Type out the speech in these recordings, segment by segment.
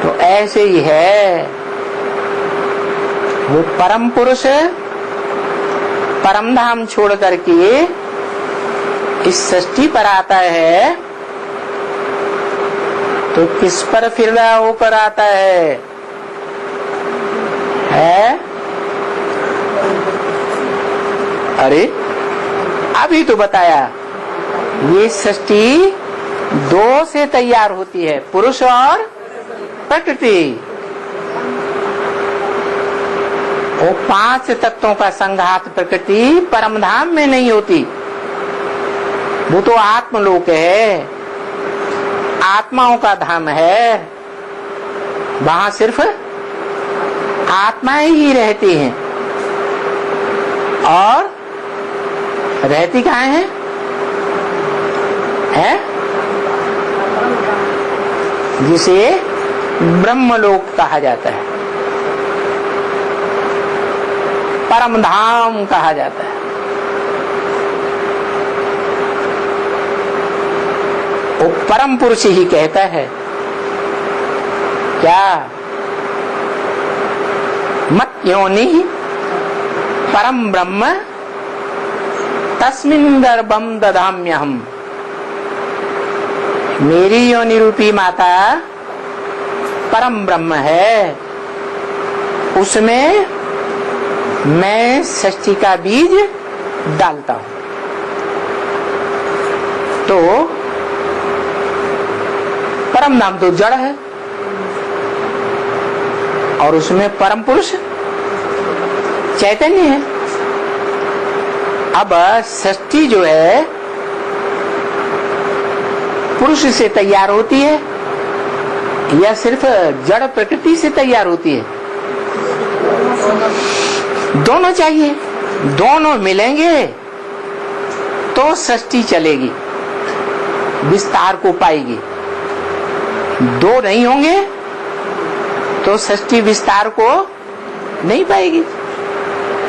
तो ऐसे ही है, वो परम पुरुष परम धाम छोड़ करके इस सृष्टि पर आता है, तो किस पर फिर रहा होकर आता है? अरे अभी तो बताया, ये सृष्टि दो से तैयार होती है, पुरुष और प्रकृति। वो पांच तत्वों का संघात प्रकृति परम धाम में नहीं होती, वो तो आत्मलोक है, आत्माओं का धाम है। वहां सिर्फ आत्माएं ही रहती हैं। और रहती कहाँ है? जिसे ब्रह्मलोक कहा जाता है, परम धाम कहा जाता है। वो परम पुरुष ही कहता है क्या? मत योनि परम ब्रह्म तस्मिन् गर्भम दधाम्यहम्। मेरी योनि रूपी माता परम ब्रह्म है, उसमें मैं सृष्टि का बीज डालता हूं। तो परम नाम तो जड़ है और उसमें परम पुरुष चैतन्य है। अब सृष्टि जो है पुरुष से तैयार होती है या सिर्फ जड़ प्रकृति से तैयार होती है? दोनों चाहिए, दोनों मिलेंगे तो सृष्टि चलेगी, विस्तार को पाएगी। दो नहीं होंगे तो सृष्टि विस्तार को नहीं पाएगी।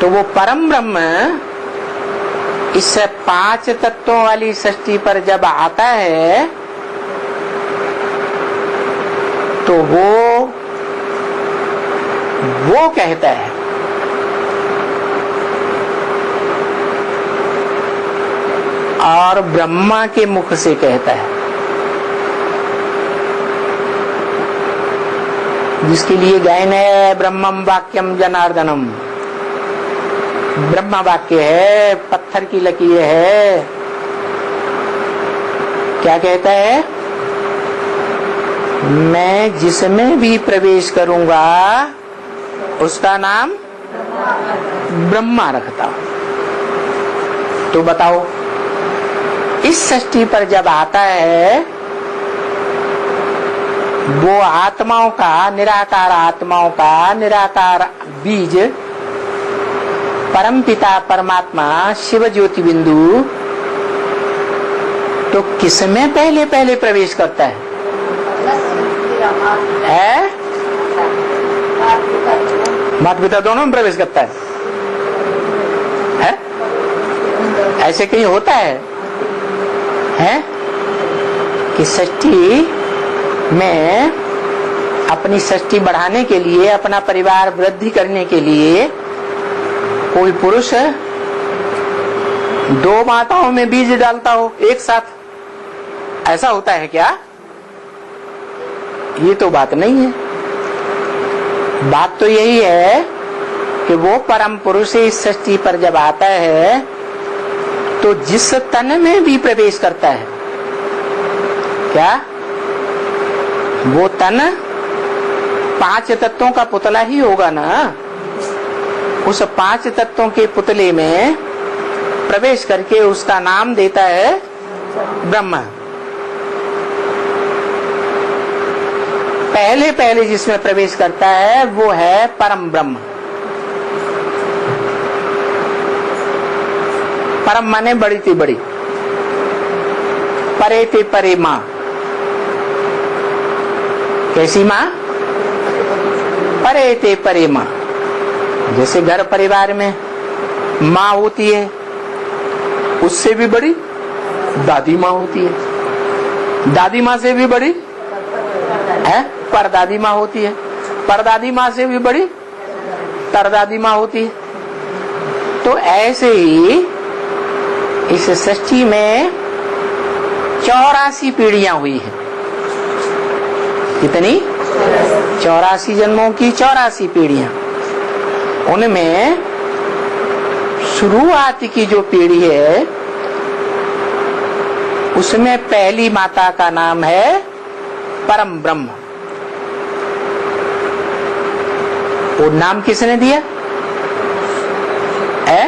तो वो परम ब्रह्म इस पांच तत्वों वाली सृष्टि पर जब आता है तो वो कहता है और ब्रह्मा के मुख से कहता है, जिसके लिए गायन है ब्रह्मम वाक्यम जनार्दनम। ब्रह्मा वाक्य है, पत्थर की लकीर है। क्या कहता है? मैं जिसमें भी प्रवेश करूंगा उसका नाम ब्रह्मा रखता हूं। तो बताओ, इस सृष्टि पर जब आता है वो आत्माओं का, निराकार आत्माओं का निराकार बीज परम पिता परमात्मा शिव ज्योति बिंदु तो किसमें पहले पहले प्रवेश करता है? माता पिता दोनों में प्रवेश करता है? ऐसे कहीं होता है कि सृष्टि में अपनी सृष्टि बढ़ाने के लिए, अपना परिवार वृद्धि करने के लिए कोई पुरुष दो माताओं में बीज डालता हो एक साथ? ऐसा होता है क्या? ये तो बात नहीं है। बात तो यही है कि वो परम पुरुष इस सृष्टि पर जब आता है तो जिस तन में भी प्रवेश करता है, क्या वो तन पांच तत्वों का पुतला ही होगा ना? उस पांच तत्वों के पुतले में प्रवेश करके उसका नाम देता है ब्रह्मा। पहले पहले जिसमें प्रवेश करता है वो है परम ब्रह्म। परम माने बड़ी थी बड़ी, परे ते परे माँ। कैसी माँ? परे ते परे माँ। जैसे घर परिवार में माँ होती है, उससे भी बड़ी दादी माँ होती है, दादी माँ से भी बड़ी है परदादी माँ होती है, परदादी माँ से भी बड़ी तरदादी माँ होती है। तो ऐसे ही इस सृष्टि में 84 पीढ़ियां हुई हैं। कितनी? 84 जन्मों की 84 पीढ़ियां। उनमें शुरुआत की जो पीढ़ी है उसमें पहली माता का नाम है परम ब्रह्म। वो नाम किसने दिया है?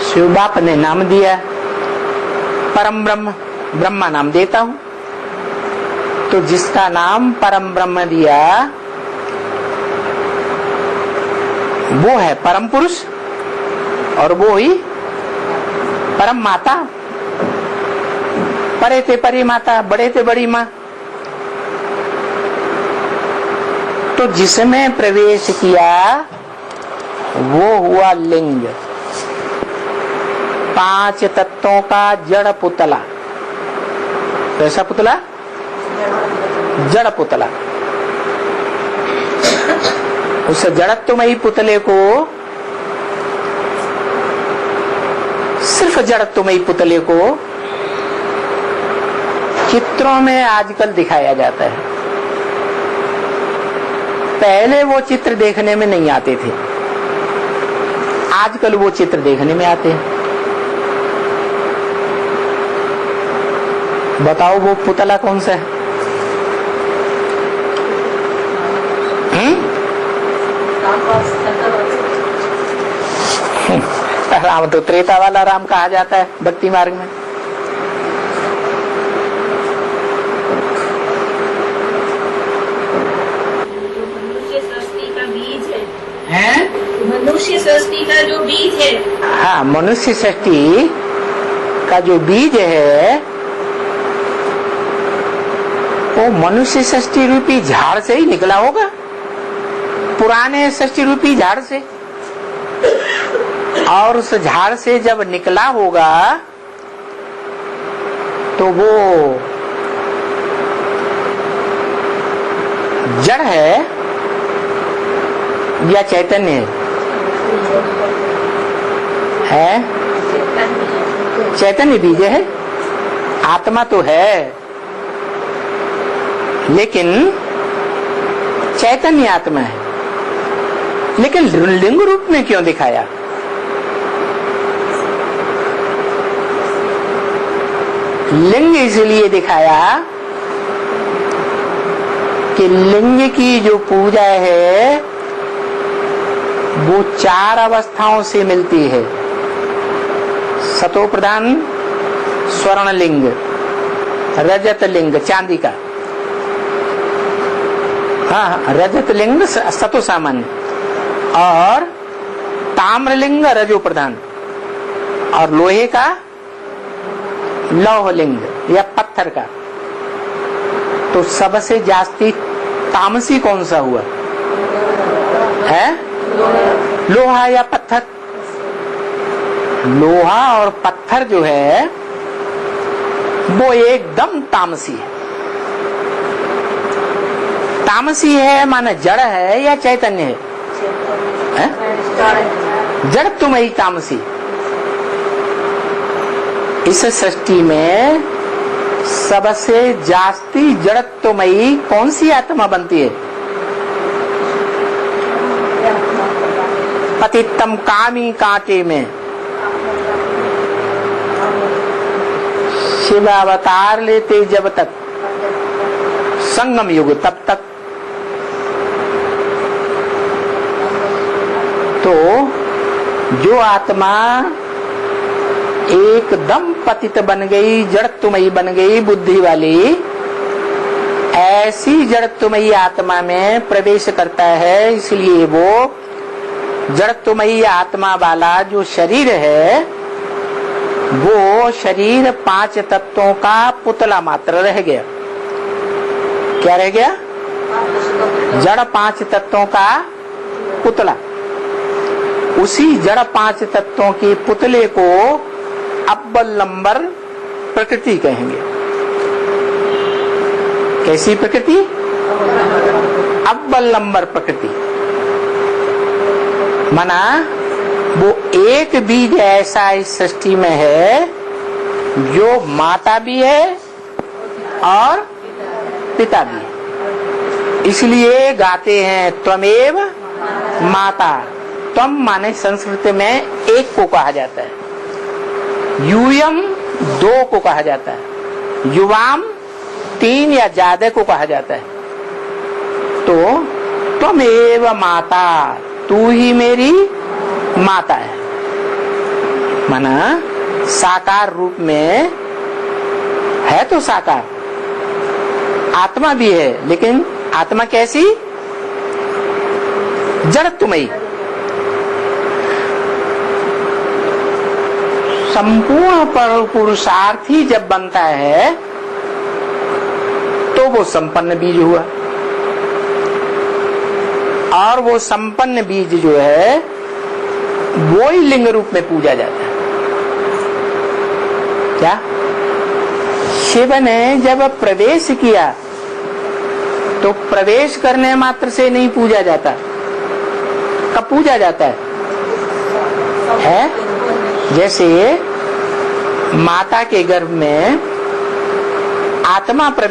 शिव बाप ने नाम दिया परम ब्रह्म, ब्रह्मा नाम देता हूं। तो जिसका नाम परम ब्रह्म दिया वो है परम पुरुष और वो ही परम माता। परे थे परी माता, बड़े थे बड़ी माँ। तो जिसमें प्रवेश किया वो हुआ लिंग, 5 तत्वों का जड़ पुतला। कैसा पुतला? जड़ पुतला। उस जड़त्वमयी पुतले को, सिर्फ जड़त्वमयी पुतले को चित्रों में आजकल दिखाया जाता है। पहले वो चित्र देखने में नहीं आते थे, आजकल वो चित्र देखने में आते हैं। बताओ वो पुतला कौन सा है? राम तो त्रेता वाला राम कहा जाता है भक्ति मार्ग में। मनुष्य सृष्टि का बीज है, मनुष्य सृष्टि का जो बीज है। हाँ, मनुष्य सृष्टि का जो बीज है वो मनुष्य सृष्टि रूपी झाड़ से ही निकला होगा, पुराने सृष्टि रूपी झाड़ से। और उस झाड़ से जब निकला होगा तो वो जड़ है या चैतन्य है? चैतन्य बीज है, आत्मा तो है, लेकिन चैतन्य आत्मा है। लेकिन लिंग रूप में क्यों दिखाया? लिंग इसलिए दिखाया कि लिंग की जो पूजा है वो 4 अवस्थाओं से मिलती है। सतो प्रधान स्वर्ण लिंग, रजत लिंग चांदी का, हाँ रजत लिंग सतो सामान्य, और ताम्रलिंग रजो प्रधान, और लोहे का लौह लिंग या पत्थर का। तो सबसे जास्ती तामसी कौन सा हुआ है? लोहा या पत्थर? लोहा और पत्थर जो है वो एकदम तामसी है। तामसी है माने जड़ है या चैतन्य है? जड़ तुम्हें तामसी। इस सृष्टि में सबसे जास्ती जड़त्वमयी कौन सी आत्मा बनती है? पतितम कामी कांटे में शिव अवतार लेते जब तक, संगम युग तब तक। तो जो आत्मा एकदम पतित बन गई, जड़त्वमयी बन गई, बुद्धि वाली, ऐसी जड़त्वमयी आत्मा में प्रवेश करता है। इसलिए वो जड़त्वमयी आत्मा वाला जो शरीर है वो शरीर 5 तत्वों का पुतला मात्र रह गया। क्या रह गया? जड़ 5 तत्वों का पुतला। उसी जड़ 5 तत्वों के पुतले को अव्वल नंबर प्रकृति कहेंगे। कैसी प्रकृति? अव्वल नंबर प्रकृति। माना वो एक बीज ऐसा इस सृष्टि में है जो माता भी है और पिता भी है। इसलिए गाते हैं त्वमेव माता। त्वम माने संस्कृत में एक को कहा जाता है, यूयम दो को कहा जाता है, युवाम तीन या ज्यादा को कहा जाता है। तो त्वमेव माता, तू ही मेरी माता है। माना साकार रूप में है तो साकार आत्मा भी है, लेकिन आत्मा कैसी? जड़त्वमयी। संपूर्ण पुरुषार्थी जब बनता है तो वो संपन्न बीज हुआ, और वो संपन्न बीज जो है वो ही लिंग रूप में पूजा जाता है। क्या? शिव ने जब प्रवेश किया तो प्रवेश करने मात्र से नहीं पूजा जाता। कब पूजा जाता है? जैसे माता के गर्भ में आत्मा